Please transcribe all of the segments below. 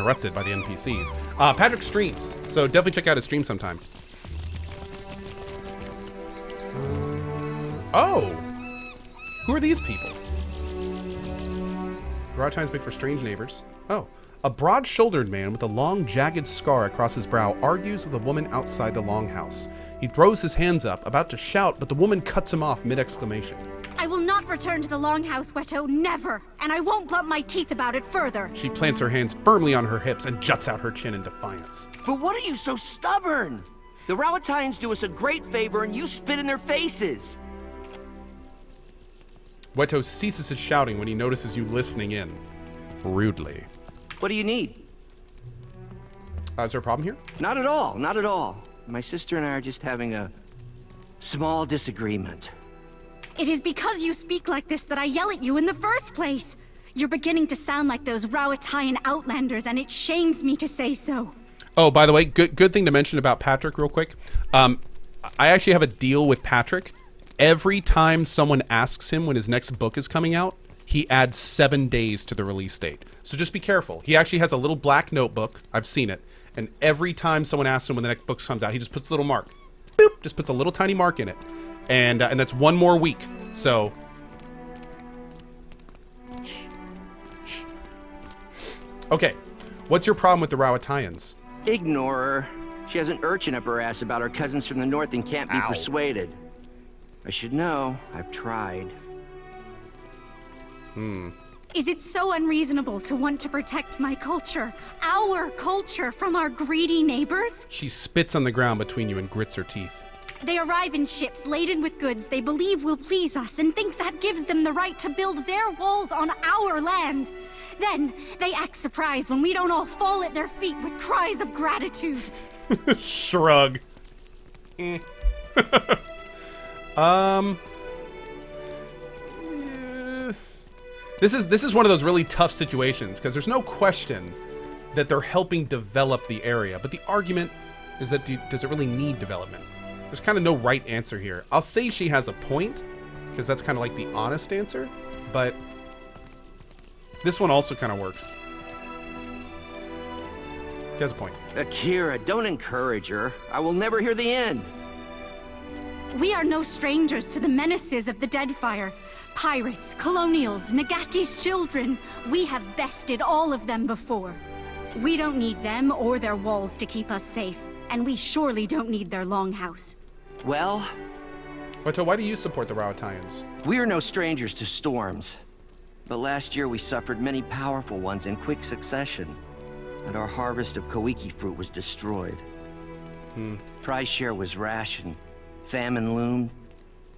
interrupted by the NPCs. Patrick streams, so definitely check out his stream sometime. Oh! Who are these people? Rawatine's big for strange neighbors. Oh. A broad-shouldered man with a long, jagged scar across his brow argues with a woman outside the longhouse. He throws his hands up, about to shout, but the woman cuts him off mid-exclamation. I will not return to the longhouse, Weto, never! And I won't blunt my teeth about it further. She plants her hands firmly on her hips and juts out her chin in defiance. For what are you so stubborn? The Rawatines do us a great favor and you spit in their faces. Weto ceases his shouting when he notices you listening in. Rudely. What do you need? Is there a problem here? Not at all, not at all. My sister and I are just having a small disagreement. It is because you speak like this that I yell at you in the first place. You're beginning to sound like those Rawatine outlanders, and it shames me to say so. Oh, by the way, good thing to mention about Patrick real quick. I actually have a deal with Patrick. Every time someone asks him when his next book is coming out, he adds 7 days to the release date. So just be careful. He actually has a little black notebook. I've seen it. And every time someone asks him when the next book comes out, he just puts a little mark. Boop! Just puts a little tiny mark in it. And that's 1 more week. So... Okay. What's your problem with the Rawatines? Ignore her. She has an urchin up her ass about her cousins from the north and can't be persuaded. I should know. I've tried. Is it so unreasonable to want to protect my culture, our culture, from our greedy neighbors? She spits on the ground between you and grits her teeth. They arrive in ships laden with goods they believe will please us and think that gives them the right to build their walls on our land. Then they act surprised when we don't all fall at their feet with cries of gratitude. Shrug. This is one of those really tough situations because there's no question that they're helping develop the area, but the argument is that does it really need development? There's kind of no right answer here. I'll say she has a point because that's kind of like the honest answer, but this one also kind of works. She has a point. Akira, don't encourage her. I will never hear the end. We are no strangers to the menaces of the Deadfire. Pirates, colonials, Nagati's children. We have bested all of them before. We don't need them or their walls to keep us safe, and we surely don't need their longhouse. Well... Weto, why do you support the Rawatines? We are no strangers to storms. But last year we suffered many powerful ones in quick succession, and our harvest of Koiki fruit was destroyed. Prize share was rationed, famine loomed,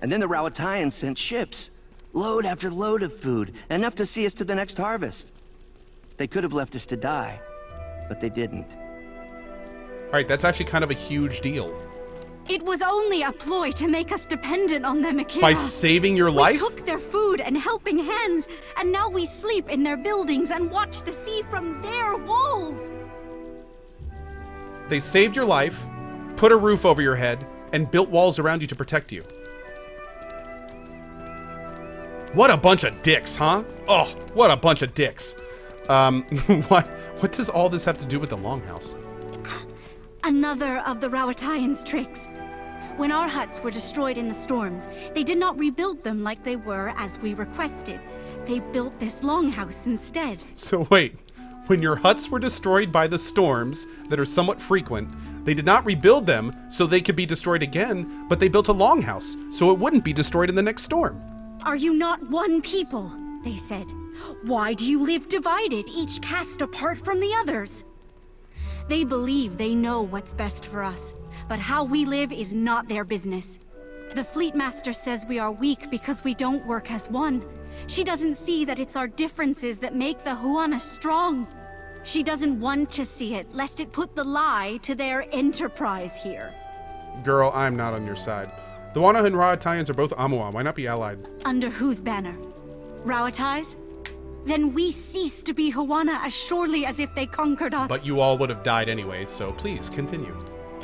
and then the Rawatines sent ships. Load after load of food, enough to see us to the next harvest. They could have left us to die, but they didn't. Alright, that's actually kind of a huge deal. It was only a ploy to make us dependent on them, Akira. By saving your life? We took their food and helping hands, and now we sleep in their buildings and watch the sea from their walls. They saved your life, put a roof over your head, and built walls around you to protect you. What a bunch of dicks, huh? Oh, what a bunch of dicks. What does all this have to do with the Longhouse? Another of the Rawatians' tricks. When our huts were destroyed in the storms, they did not rebuild them like they were as we requested. They built this longhouse instead. So wait, when your huts were destroyed by the storms that are somewhat frequent, they did not rebuild them so they could be destroyed again, but they built a longhouse so it wouldn't be destroyed in the next storm. Are you not one people? They said. Why do you live divided, each cast apart from the others? They believe they know what's best for us, but how we live is not their business. The Fleet Master says we are weak because we don't work as one. She doesn't see that it's our differences that make the Huana strong. She doesn't want to see it, lest it put the lie to their enterprise here. Girl, I'm not on your side. The Wana and Rawatines are both Amua. Why not be allied? Under whose banner? Rawatai's? Then we cease to be Huana as surely as if they conquered us. But you all would have died anyway, so please continue.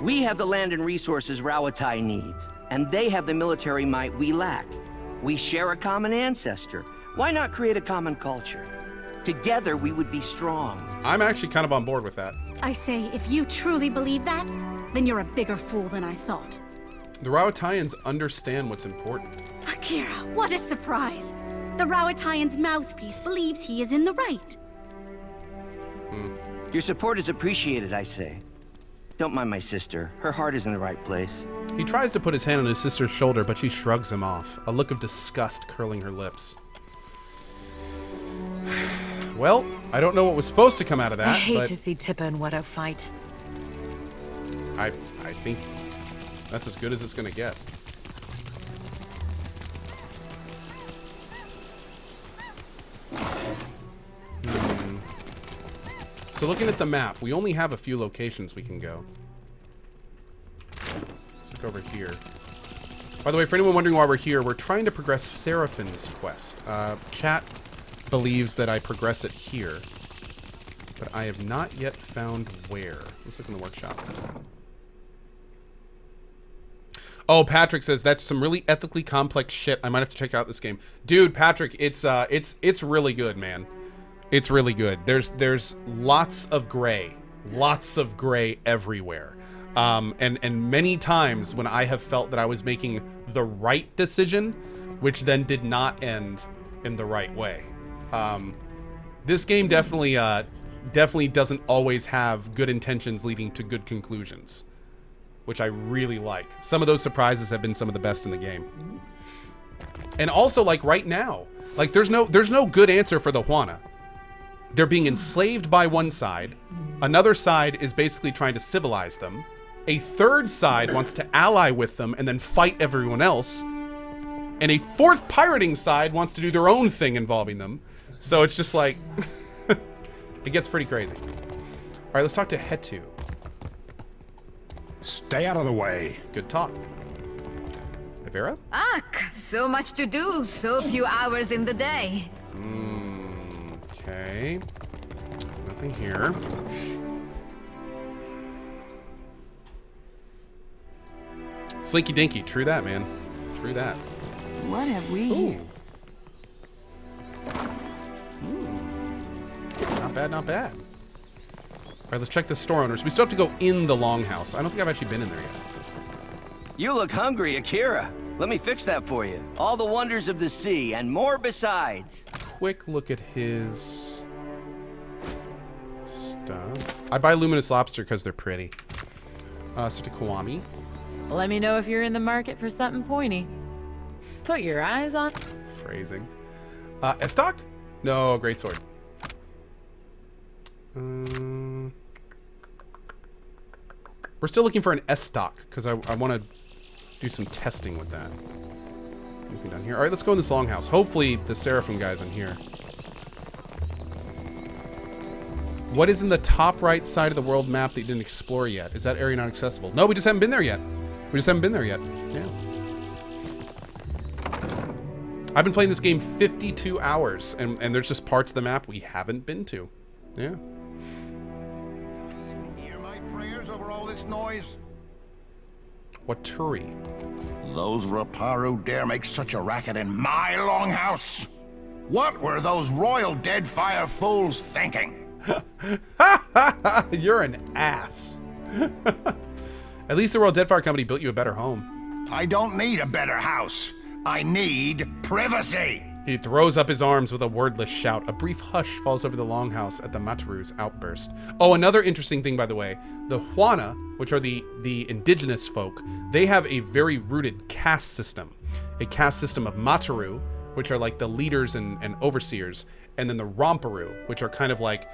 We have the land and resources Rawatai needs, and they have the military might we lack. We share a common ancestor. Why not create a common culture? Together, we would be strong. I'm actually kind of on board with that. I say, if you truly believe that, then you're a bigger fool than I thought. The Rowatayans understand what's important. Akira, what a surprise! The Rowatayan's mouthpiece believes he is in the right. Your support is appreciated, I say. Don't mind my sister. Her heart is in the right place. He tries to put his hand on his sister's shoulder, but she shrugs him off, a look of disgust curling her lips. Well, I don't know what was supposed to come out of that, I hate but to see Tippa and Wedo fight. I think that's as good as it's going to get. So looking at the map, we only have a few locations we can go. Let's look over here. By the way, for anyone wondering why we're here, we're trying to progress Seraphin's quest. Chat believes that I progress it here, but I have not yet found where. Let's look in the workshop. Oh, Patrick says that's some really ethically complex shit. I might have to check out this game, dude. Patrick, it's really good, man. It's really good. There's lots of gray everywhere, and many times when I have felt that I was making the right decision, which then did not end in the right way. This game definitely doesn't always have good intentions leading to good conclusions, which I really like. Some of those surprises have been some of the best in the game. And also, like right now, like there's no good answer for the Juana. They're being enslaved by one side. Another side is basically trying to civilize them. A third side wants to ally with them and then fight everyone else. And a fourth pirating side wants to do their own thing involving them. So it's just like, it gets pretty crazy. All right, let's talk to Hetu. Stay out of the way. Good talk. Vera? Ak, so much to do, so few hours in the day. Okay. Nothing here. Slinky Dinky. True that, man. True that. What have we here? Not bad, not bad. All right, let's check the store owners. We still have to go in the longhouse. I don't think I've actually been in there yet. You look hungry, Akira. Let me fix that for you. All the wonders of the sea and more besides. Quick look at his stuff. I buy luminous lobster because they're pretty. So to Kiwami. Let me know if you're in the market for something pointy. Put your eyes on... Phrasing. Estoc? No, greatsword. We're still looking for an Estoc because I want to do some testing with that. Anything down here? All right, let's go in this longhouse. Hopefully the Seraphim guy's in here. What is in the top right side of the world map that you didn't explore yet? Is that area not accessible? No, we just haven't been there yet. We just haven't been there yet. Yeah. I've been playing this game 52 hours, and there's just parts of the map we haven't been to. Yeah. Hear my prayers over all this noise? Waturi. Those Raparu dare make such a racket in my longhouse? What were those royal Deadfire fools thinking? You're an ass. At least the Royal Deadfire Company built you a better home. I don't need a better house. I need privacy. He throws up his arms with a wordless shout. A brief hush falls over the longhouse at the Mataru's outburst. Oh, another interesting thing, by the way. The Juana, which are the indigenous folk, they have a very rooted caste system. A caste system of Mataru, which are like the leaders and overseers, and then the Romparu, which are kind of like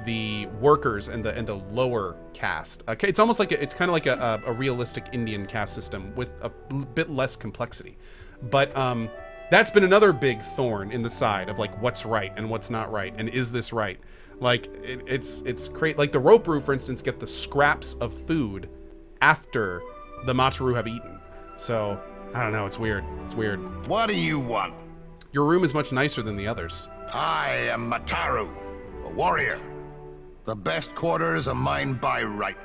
the workers and the lower caste. Okay, it's almost like it's kind of like a realistic Indian caste system with a bit less complexity. But that's been another big thorn in the side of like what's right and what's not right, and is this right? Like it's great. Like the Roparu, for instance, get the scraps of food after the Mataru have eaten. So I don't know. It's weird. It's weird. What do you want? Your room is much nicer than the others. I am Mataru, a warrior. The best quarters are mine by right.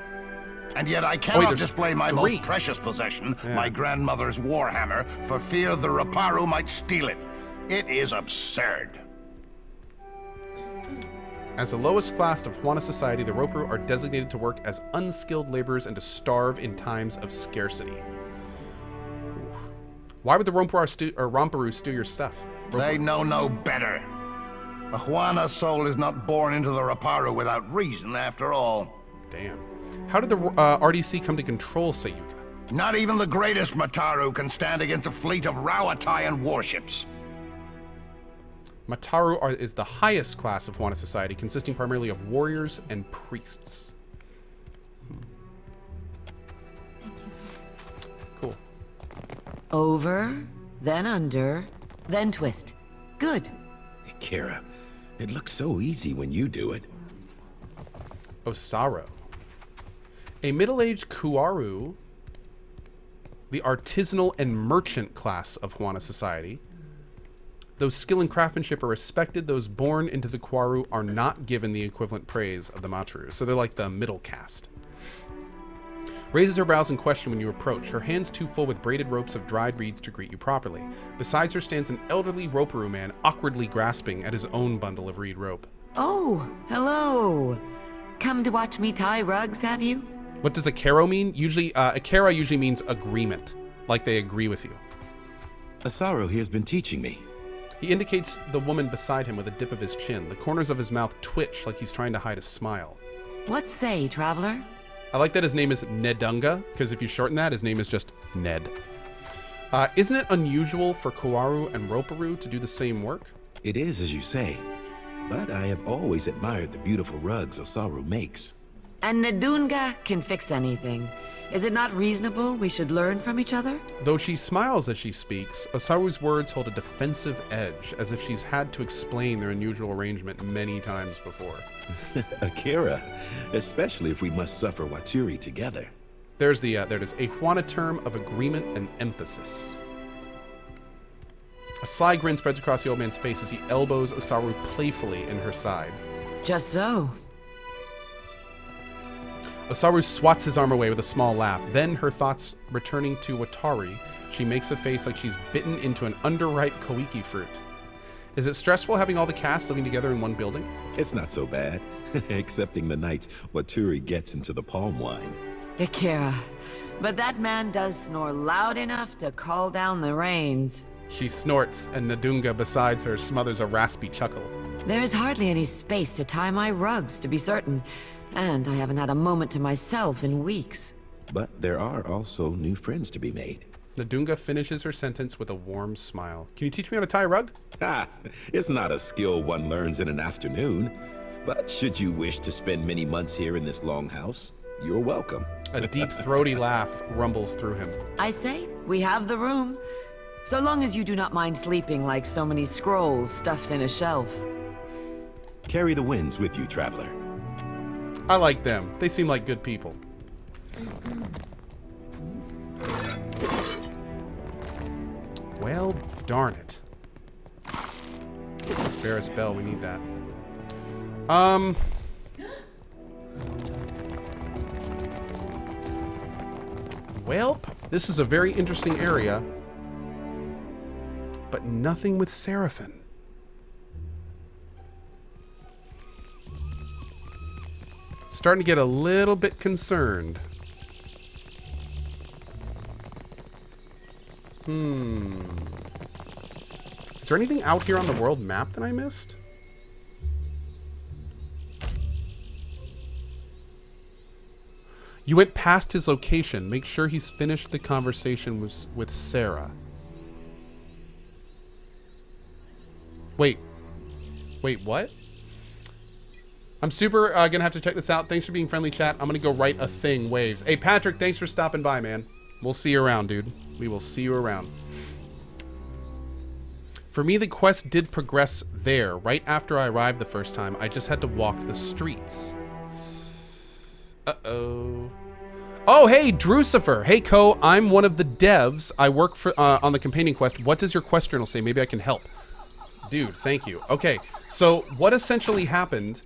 And yet I cannot display my most precious possession, my grandmother's warhammer, for fear the Raparu might steal it. It is absurd. As the lowest class of Juana society, the Roperu are designated to work as unskilled laborers and to starve in times of scarcity. Oof. Why would the Romperu steal your stuff? They know no better. A Juana soul is not born into the Roparu without reason, after all. Damn. How did the RDC come to control Sayuka? Not even the greatest Mataru can stand against a fleet of Rauatayan warships. Mataru is the highest class of Juana society, consisting primarily of warriors and priests. Cool. Over, then under, then twist. Good. Kara, it looks so easy when you do it. Osaru. A middle-aged Kuaru, the artisanal and merchant class of Juana society. Those skill and craftsmanship are respected. Those born into the Kuaru are not given the equivalent praise of the Mataru. So they're like the middle caste. Raises her brows in question when you approach, her hands too full with braided ropes of dried reeds to greet you properly. Besides her stands an elderly Roperu man, awkwardly grasping at his own bundle of reed rope. Oh, hello. Come to watch me tie rugs, have you? What does Akero mean? Usually, Akera usually means agreement, like they agree with you. Osaru here's been teaching me. He indicates the woman beside him with a dip of his chin. The corners of his mouth twitch like he's trying to hide a smile. What say, traveler? I like that his name is Nedunga, because if you shorten that, his name is just Ned. Isn't it unusual for Kuaru and Roperu to do the same work? It is, as you say. But I have always admired the beautiful rugs Osaru makes. And Nadunga can fix anything. Is it not reasonable we should learn from each other? Though she smiles as she speaks, Osaru's words hold a defensive edge, as if she's had to explain their unusual arrangement many times before. Akira, especially if we must suffer Waturi together. There it is, a Juana term of agreement and emphasis. A sly grin spreads across the old man's face as he elbows Osaru playfully in her side. Just so. Osaru swats his arm away with a small laugh. Then, her thoughts returning to Watari, she makes a face like she's bitten into an underripe koiki fruit. Is it stressful having all the cast living together in one building? It's not so bad, excepting the nights Waturi gets into the palm wine. Akira, but that man does snore loud enough to call down the rains. She snorts, and Nadunga beside her smothers a raspy chuckle. There is hardly any space to tie my rugs, to be certain. And I haven't had a moment to myself in weeks. But there are also new friends to be made. Nadunga finishes her sentence with a warm smile. Can you teach me how to tie a rug? It's not a skill one learns in an afternoon. But should you wish to spend many months here in this longhouse, you're welcome. A deep, throaty laugh rumbles through him. I say, we have the room. So long as you do not mind sleeping like so many scrolls stuffed in a shelf. Carry the winds with you, traveler. I like them. They seem like good people. Well, darn it. Ferris Bell, we need that. Well, this is a very interesting area, but nothing with Seraphim. Starting to get a little bit concerned. Is there anything out here on the world map that I missed? You went past his location. Make sure he's finished the conversation with Sarah. Wait, what? I'm super gonna have to check this out. Thanks for being friendly, chat. I'm gonna go write a thing, waves. Hey, Patrick, thanks for stopping by, man. We'll see you around, dude. We will see you around. For me, the quest did progress there. Right after I arrived the first time, I just had to walk the streets. Uh-oh. Oh, hey, Drucifer. Hey, Cohh, I'm one of the devs. I work for on the companion quest. What does your quest journal say? Maybe I can help. Dude, thank you. Okay, so what essentially happened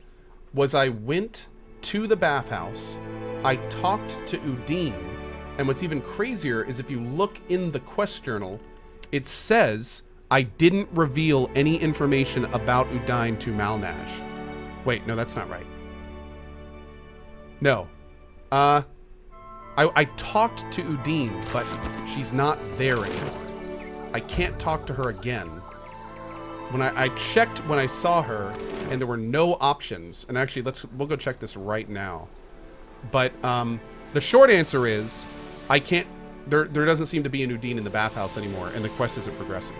was I went to the bathhouse, I talked to Udine, and what's even crazier is if you look in the quest journal, it says I didn't reveal any information about Udine to Malnash. Wait, no, that's not right. No. I talked to Udine, but she's not there anymore. I can't talk to her again. When I checked when I saw her, and there were no options. And actually, we'll go check this right now. But the short answer is, I can't. There doesn't seem to be an Udine in the bathhouse anymore, and the quest isn't progressing.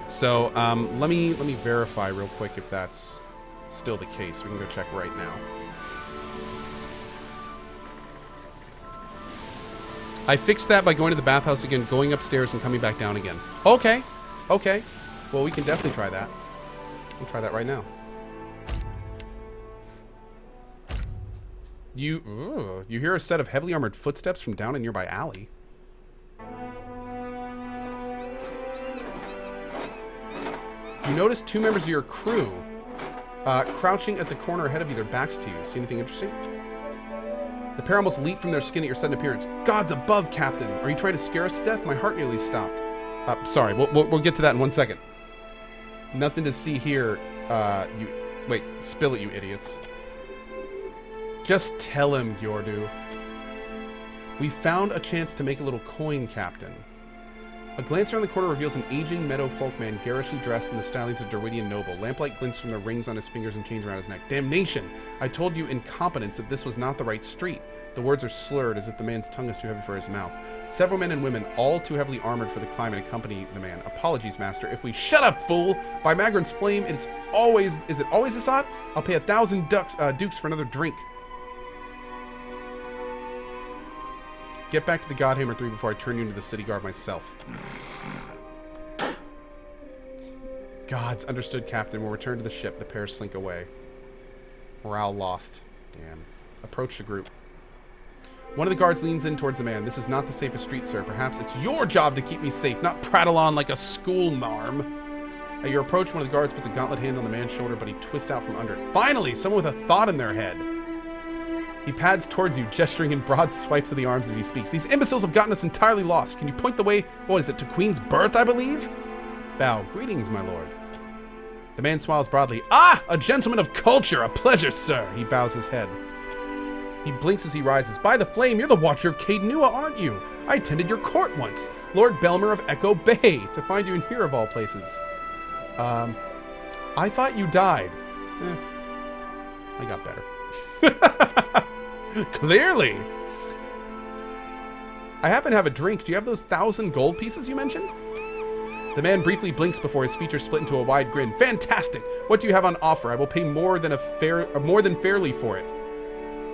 So let me verify real quick if that's still the case. We can go check right now. I fixed that by going to the bathhouse again, going upstairs, and coming back down again. Okay. Okay. Well, we can definitely try that. We'll try that right now. You hear a set of heavily armored footsteps from down a nearby alley. You notice 2 members of your crew crouching at the corner ahead of you, their backs to you. See anything interesting? The pair almost leap from their skin at your sudden appearance. Gods above, Captain! Are you trying to scare us to death? My heart nearly stopped. Sorry, we'll get to that in 1 second. Nothing to see here. Wait, spill it, you idiots. Just tell him, Yordu. We found a chance to make a little coin, Captain. A glance around the corner reveals an aging meadow folkman garishly dressed in the stylings of Derwidian noble. Lamplight glints from the rings on his fingers and chains around his neck. Damnation! I told you incompetence that this was not the right street. The words are slurred as if the man's tongue is too heavy for his mouth. Several men and women, all too heavily armored for the climate, accompany the man. Apologies, master. If we shut up, fool! By Magran's flame, is it always Assad? I'll pay 1,000 dukes for another drink. Get back to the Godhammer 3 before I turn you into the city guard myself. Gods, understood, Captain. We'll return to the ship. The pair slink away. Morale lost. Damn. Approach the group. One of the guards leans in towards the man. This is not the safest street, sir. Perhaps it's your job to keep me safe, not prattle on like a school marm. At your approach, one of the guards puts a gauntlet hand on the man's shoulder, but he twists out from under it. Finally, someone with a thought in their head. He pads towards you, gesturing in broad swipes of the arms as he speaks. These imbeciles have gotten us entirely lost. Can you point the way, what is it, to Queen's Birth, I believe? Bow. Greetings, my lord. The man smiles broadly. Ah, a gentleman of culture. A pleasure, sir. He bows his head. He blinks as he rises. By the flame, you're the Watcher of Caed Nua, aren't you? I attended your court once. Lord Belmer of Echo Bay. To find you in here of all places. I thought you died. I got better. Clearly. I happen to have a drink. Do you have those 1,000 gold pieces you mentioned? The man briefly blinks before his features split into a wide grin. Fantastic! What do you have on offer? I will pay more than fairly for it.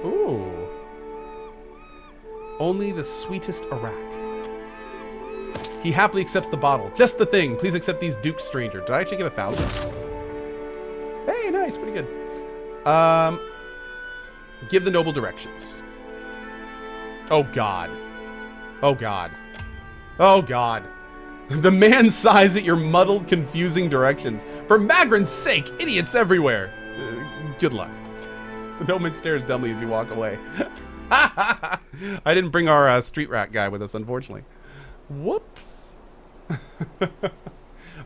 Ooh. Only the sweetest Iraq. He happily accepts the bottle. Just the thing. Please accept these dukes, stranger. Did I actually get 1,000? Hey, nice. Pretty good. Give the noble directions. Oh, God. Oh, God. Oh, God. The man sighs at your muddled, confusing directions. For Magran's sake, idiots everywhere. Good luck. The nobleman stares dumbly as you walk away. I didn't bring our street rat guy with us, unfortunately. Whoops.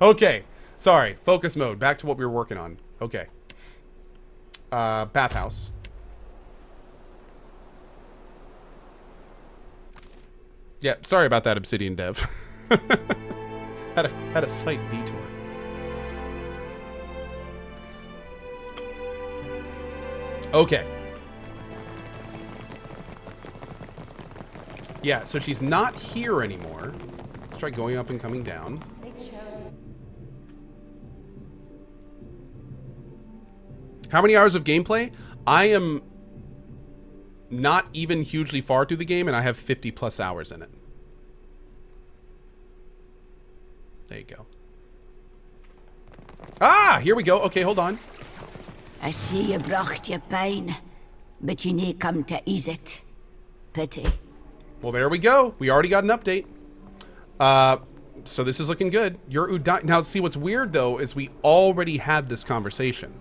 Okay. Sorry. Focus mode. Back to what we were working on. Okay. Bathhouse. Yeah, sorry about that, Obsidian Dev. had a slight detour. Okay. Yeah, so she's not here anymore. Let's try going up and coming down. How many hours of gameplay? I am not even hugely far through the game, and I have 50 plus hours in it. There you go. Ah, here we go. Okay, hold on. I see you brought your pain, but you need come to ease it. Pity. Well, there we go. We already got an update. So this is looking good. You're Udine. Now, see, what's weird, though, is we already had this conversation.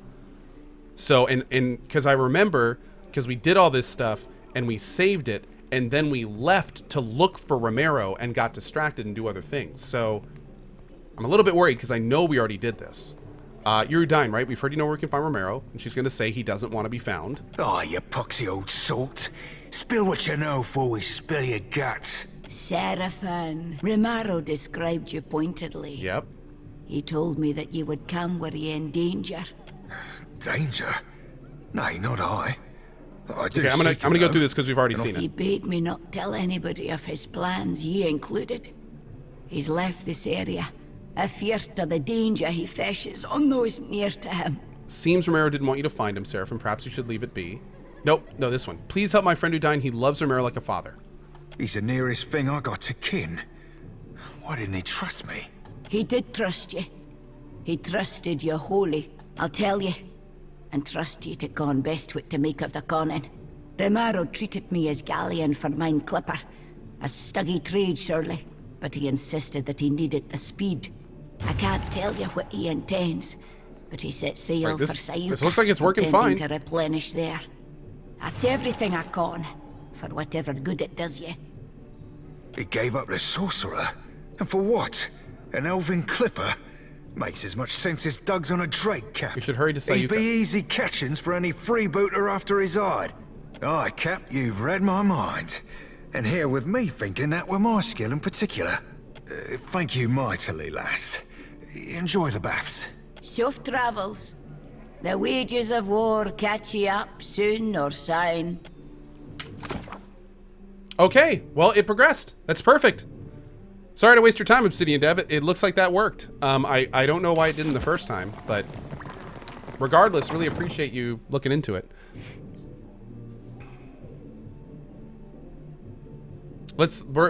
So, and because I remember, because we did all this stuff, and we saved it, and then we left to look for Romero and got distracted and do other things. So, I'm a little bit worried, because I know we already did this. You're Udine, right? We've heard you know where we can find Romero. And she's going to say he doesn't want to be found. Oh, you poxy old salt. Spill what you know before we spill your guts. Seraphin, Romero described you pointedly. Yep. He told me that you would come were you in danger. Danger? Nay, not I. Okay, I'm gonna go through this because we've already seen He it. bade me not tell anybody of his plans, ye included. He's left this area, afeard of the danger he fishes on those near to him. Seems Romero didn't want you to find him, Seraphim. Perhaps you should leave it be. Nope, no, this one. Please help my friend Udine. He loves Romero like a father. He's the nearest thing I got to kin. Why didn't he trust me? He did trust you. He trusted you wholly, I'll tell you. And trust ye to con best what to make of the conning. Romero treated me as galleon for mine clipper. A stuggy trade, surely, but he insisted that he needed the speed. I can't tell you what he intends, but he set sail Right, for Sayuka. this looks like it's working intending fine. to replenish there. That's everything I con, for whatever good it does you. He gave up the sorcerer? And for what? An elven clipper? Makes as much sense as Doug's on a Drake cap. You should hurry to He'd Sayuka. be easy catchings for any freebooter after his hide. Aye, Cap, you've read my mind. And here with me thinking that were my skill in particular. Thank you mightily, lass. Enjoy the baths. Safe travels. The wages of war catch ye up soon or soon. Okay, well, it progressed. That's perfect. Sorry to waste your time, Obsidian Dev. It looks like that worked. I don't know why it didn't the first time, but regardless, really appreciate you looking into it.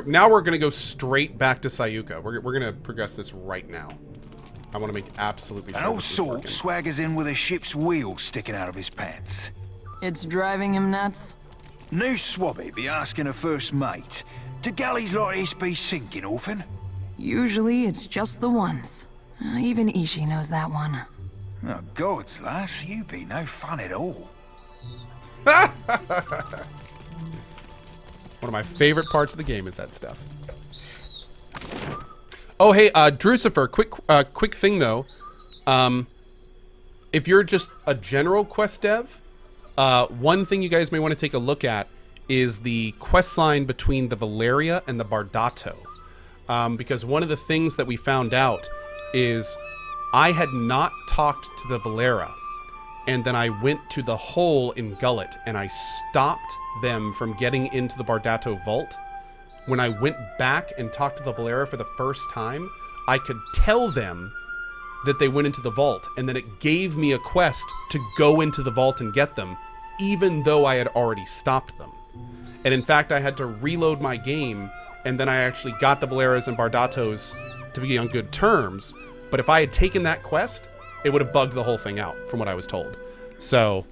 Now we're gonna go straight back to Sayuka. We're gonna progress this right now. I want to make absolutely sure. An old this is salt working. swaggers in with a ship's wheel sticking out of his pants. It's driving him nuts. New swabby be asking a first mate. Do galleys like this be sinking often? Usually it's just the ones. Even Ishi knows that one. Oh, gods, lass, you be no fun at all. One of my favorite parts of the game is that stuff. Oh, hey, Drucifer, quick thing though. If you're just a general quest dev, one thing you guys may want to take a look at is the quest line between the Valeria and the Bardato. Because one of the things that we found out is I had not talked to the Valera, and then I went to the hole in Gullet and I stopped them from getting into the Bardato vault. When I went back and talked to the Valera for the first time, I could tell them that they went into the vault, and then it gave me a quest to go into the vault and get them, even though I had already stopped them. And in fact, I had to reload my game, and then I actually got the Valeras and Bardatos to be on good terms. But if I had taken that quest, it would have bugged the whole thing out, from what I was told. So,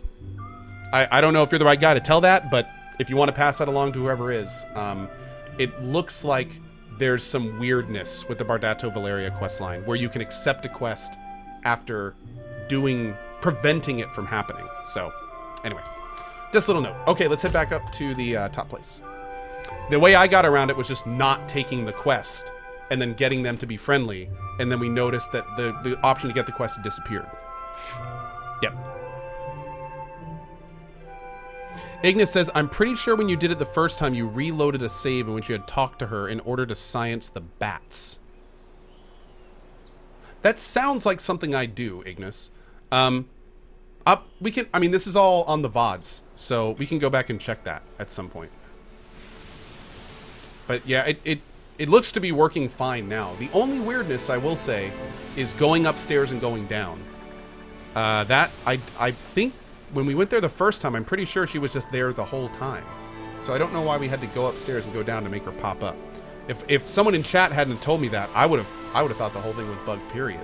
I don't know if you're the right guy to tell that, but if you want to pass that along to whoever is, it looks like there's some weirdness with the Bardato Valeria questline, where you can accept a quest after preventing it from happening. So, anyway, just a little note. Okay, let's head back up to the top place. The way I got around it was just not taking the quest and then getting them to be friendly, and then we noticed that the option to get the quest had disappeared. Yep. Ignis says, I'm pretty sure when you did it the first time, you reloaded a save in which you had talked to her in order to science the bats. That sounds like something I do, Ignis. This is all on the VODs, so we can go back and check that at some point. But yeah, it looks to be working fine now. The only weirdness, I will say, is going upstairs and going down. That, I think, when we went there the first time, I'm pretty sure she was just there the whole time. So I don't know why we had to go upstairs and go down to make her pop up. If someone in chat hadn't told me that, I would have thought the whole thing was bugged, period.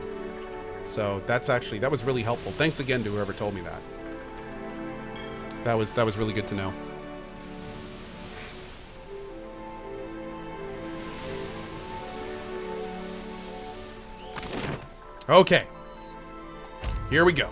So that was really helpful. Thanks again to whoever told me that. That was really good to know. Okay. Here we go.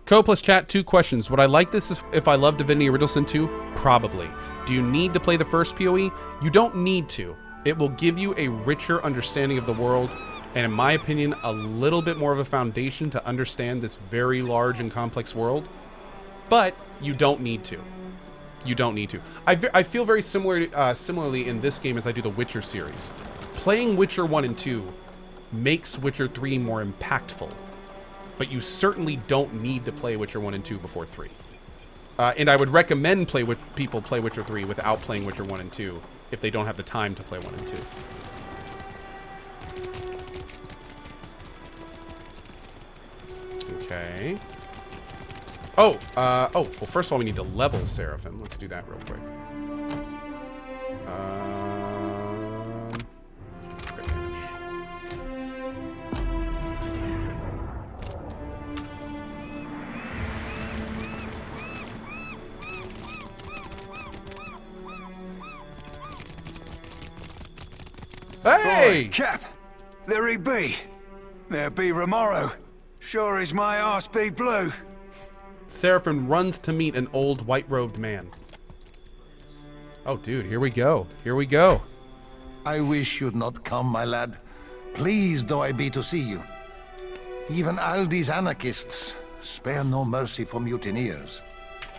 Cohh plus chat, 2 questions. Would I like this if I love Divinity Original Sin 2? Probably. Do you need to play the first PoE? You don't need to. It will give you a richer understanding of the world. and in my opinion, a little bit more of a foundation to understand this very large and complex world. But you don't need to. You don't need to. I feel very similarly in this game as I do the Witcher series. Playing Witcher 1 and 2 makes Witcher 3 more impactful, but you certainly don't need to play Witcher 1 and 2 before 3. And I would recommend people play Witcher 3 without playing Witcher 1 and 2 if they don't have the time to play 1 and 2. Okay. Oh, well, first of all, we need to level Seraphim. Let's do that real quick. Quick damage. Hey! Oi, Cap! There he be. There be Romaro. Sure as my arse be blue. Seraphim runs to meet an old white-robed man. Oh, dude, here we go. Here we go. I wish you'd not come, my lad. Pleased though I be to see you. Even Aldi's anarchists spare no mercy for mutineers.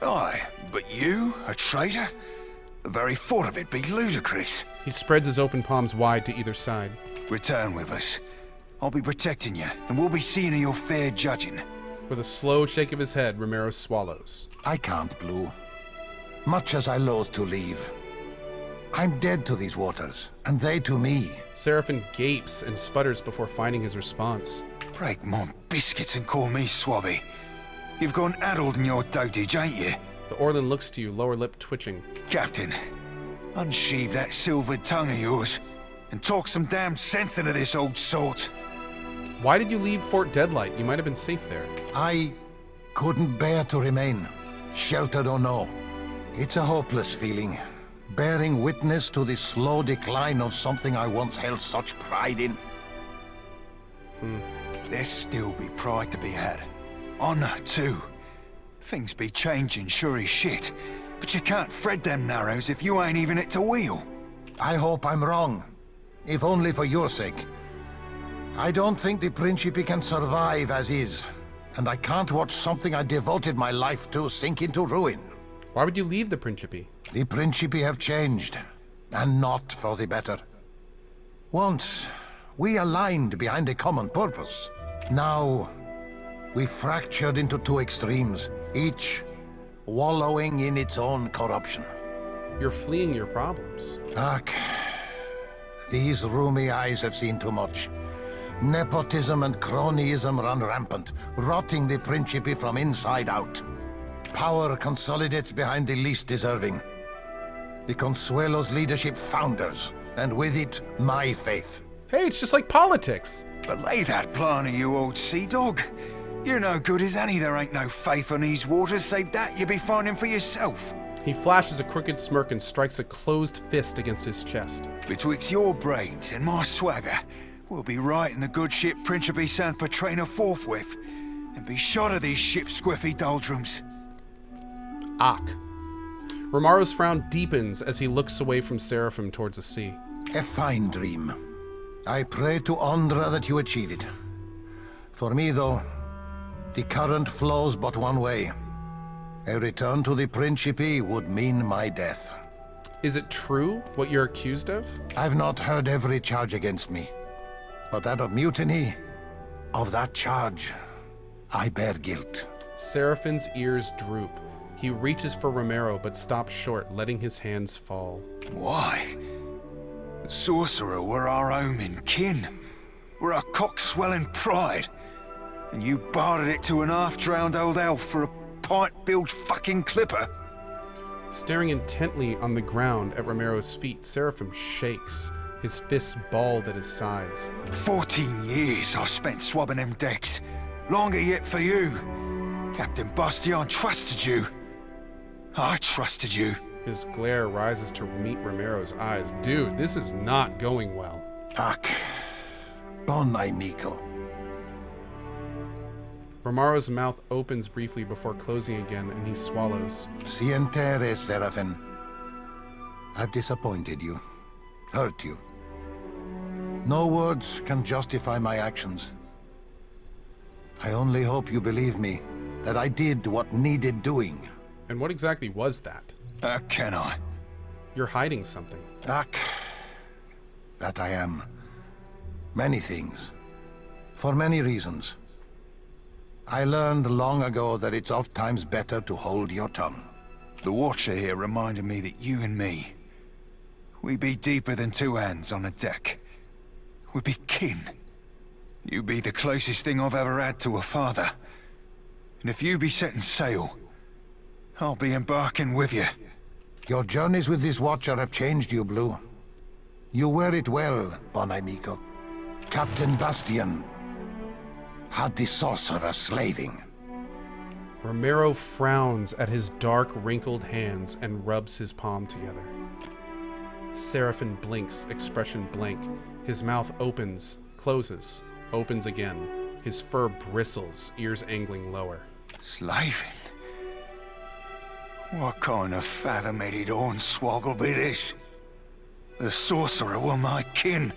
Aye, but you, a traitor? The very thought of it be ludicrous. He spreads his open palms wide to either side. Return with us. I'll be protecting you, and we'll be seeing your fair judging. With a slow shake of his head, Romero swallows. I can't, Blue. Much as I loathe to leave. I'm dead to these waters, and they to me. Seraphim gapes and sputters before finding his response. Break my biscuits and call me Swabby. You've gone addled in your dotage, ain't you? The Orlan looks to you, lower lip twitching. Captain, unsheathe that silvered tongue of yours, and talk some damn sense into this old sort. Why did you leave Fort Deadlight? You might have been safe there. I couldn't bear to remain, sheltered or no. It's a hopeless feeling, bearing witness to the slow decline of something I once held such pride in. There still be pride to be had. Honor, too. Things be changing sure as shit, but you can't thread them narrows if you ain't even it to wheel. I hope I'm wrong, if only for your sake. I don't think the Principe can survive as is, and I can't watch something I devoted my life to sink into ruin. Why would you leave the Principe? The Principe have changed, and not for the better. Once, we aligned behind a common purpose. Now, we fractured into two extremes, each wallowing in its own corruption. You're fleeing your problems. Ak, these roomy eyes have seen too much. Nepotism and cronyism run rampant, rotting the Principe from inside out. Power consolidates behind the least deserving. The Consuelo's leadership founders, and with it, my faith. Hey, it's just like politics. Belay that plan of you, old sea dog. You're no good as any. There ain't no faith on these waters, save that you be finding for yourself. He flashes a crooked smirk and strikes a closed fist against his chest. Betwixt your brains and my swagger, we'll be right in the good ship Principe San Petrino forthwith, and be shot of these ship squiffy doldrums. Ak. Romaro's frown deepens as he looks away from Seraphim towards the sea. A fine dream. I pray to Ondra that you achieve it. For me, though, the current flows but one way. A return to the Principe would mean my death. Is it true what you're accused of? I've not heard every charge against me. But that of mutiny, of that charge, I bear guilt. Seraphim's ears droop. He reaches for Romero, but stops short, letting his hands fall. Why? The sorcerer were our home and kin. We're our cock-swelling pride. And you bartered it to an half-drowned old elf for a pint-bilged fucking clipper. Staring intently on the ground at Romero's feet, Seraphim shakes, his fists balled at his sides. 14 years I spent swabbing them decks. Longer yet for you. Captain Bastion trusted you. I trusted you. His glare rises to meet Romero's eyes. Dude, this is not going well. Ak. Bon amico. Romero's mouth opens briefly before closing again, and he swallows. Sientere, Seraphim. I've disappointed you. Hurt you. No words can justify my actions. I only hope you believe me, that I did what needed doing. And what exactly was that? Can I? You're hiding something. That I am. Many things. For many reasons. I learned long ago that it's oft times better to hold your tongue. The Watcher here reminded me that you and me, we be deeper than two hands on a deck. We be kin. You be the closest thing I've ever had to a father. And if you be setting sail, I'll be embarking with you. Your journeys with this Watcher have changed you, Blue. You wear it well, Bon Amico. Captain Bastian had the sorcerer slaving. Romero frowns at his dark, wrinkled hands and rubs his palm together. Seraphin blinks, expression blank. His mouth opens, closes, opens again. His fur bristles, ears angling lower. Slaving? What kind of fathom-headed hornswoggle be this? The sorcerer were my kin.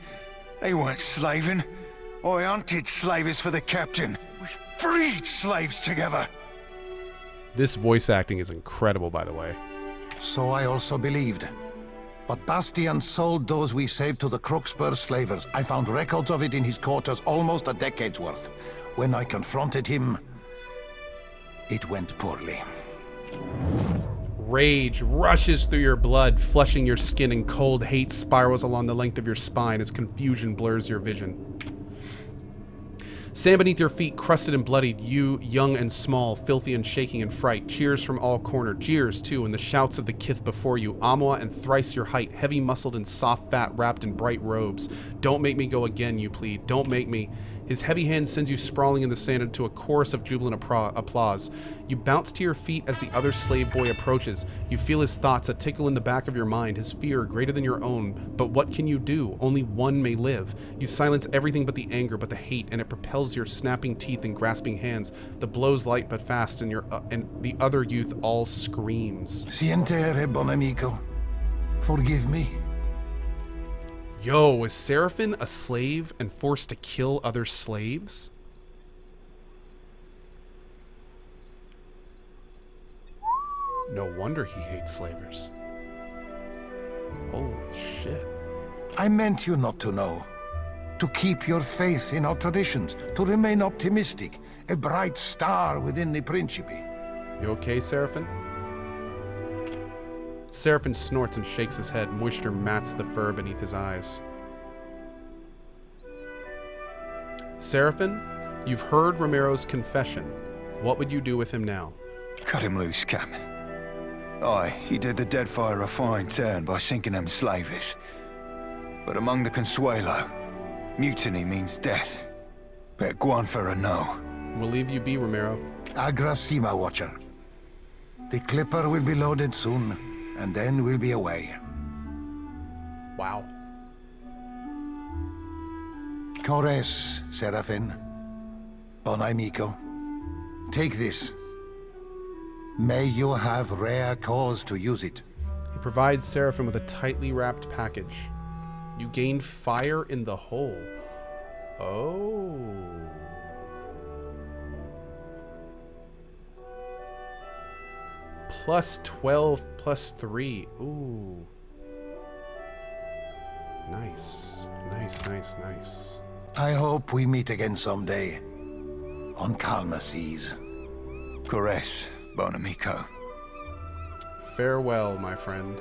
They weren't slaving. I hunted slavers for the captain. We freed slaves together. This voice acting is incredible, by the way. So I also believed. But Bastian sold those we saved to the Crooksburg slavers. I found records of it in his quarters, almost a decade's worth. When I confronted him, it went poorly. Rage rushes through your blood, flushing your skin, and cold hate spirals along the length of your spine as confusion blurs your vision. Sand beneath your feet, crusted and bloodied, you, young and small, filthy and shaking in fright. Cheers from all corner, jeers too, and the shouts of the kith before you. Amwa and thrice your height, heavy-muscled and soft fat, wrapped in bright robes. Don't make me go again, you plead. Don't make me. His heavy hand sends you sprawling in the sand into a chorus of jubilant applause. You bounce to your feet as the other slave boy approaches. You feel his thoughts, a tickle in the back of your mind, his fear greater than your own. But what can you do? Only one may live. You silence everything but the anger, but the hate, and it propels your snapping teeth and grasping hands. The blows light but fast, and the other youth all screams. Siente, bon amico. Forgive me. Yo, was Seraphin a slave and forced to kill other slaves? No wonder he hates slavers. Holy shit. I meant you not to know. To keep your faith in our traditions. To remain optimistic. A bright star within the Principe. You okay, Seraphin? Seraphin snorts and shakes his head. Moisture mats the fur beneath his eyes. Seraphin, you've heard Romero's confession. What would you do with him now? Cut him loose, Cap. Aye, he did the Deadfire a fine turn by sinking them slavers. But among the Consuelo, mutiny means death. Bet Guanfer a no. We'll leave you be, Romero. Agrasima, Watcher. The Clipper will be loaded soon. And then we'll be away. Wow. Cores, Seraphin. Bon amico. Take this. May you have rare cause to use it. He provides Seraphin with a tightly wrapped package. You gained fire in the hole. Oh. Plus 12, plus 3. Ooh. Nice. Nice, nice, nice. I hope we meet again someday. On calmer seas. Cores, bon amico. Farewell, my friend.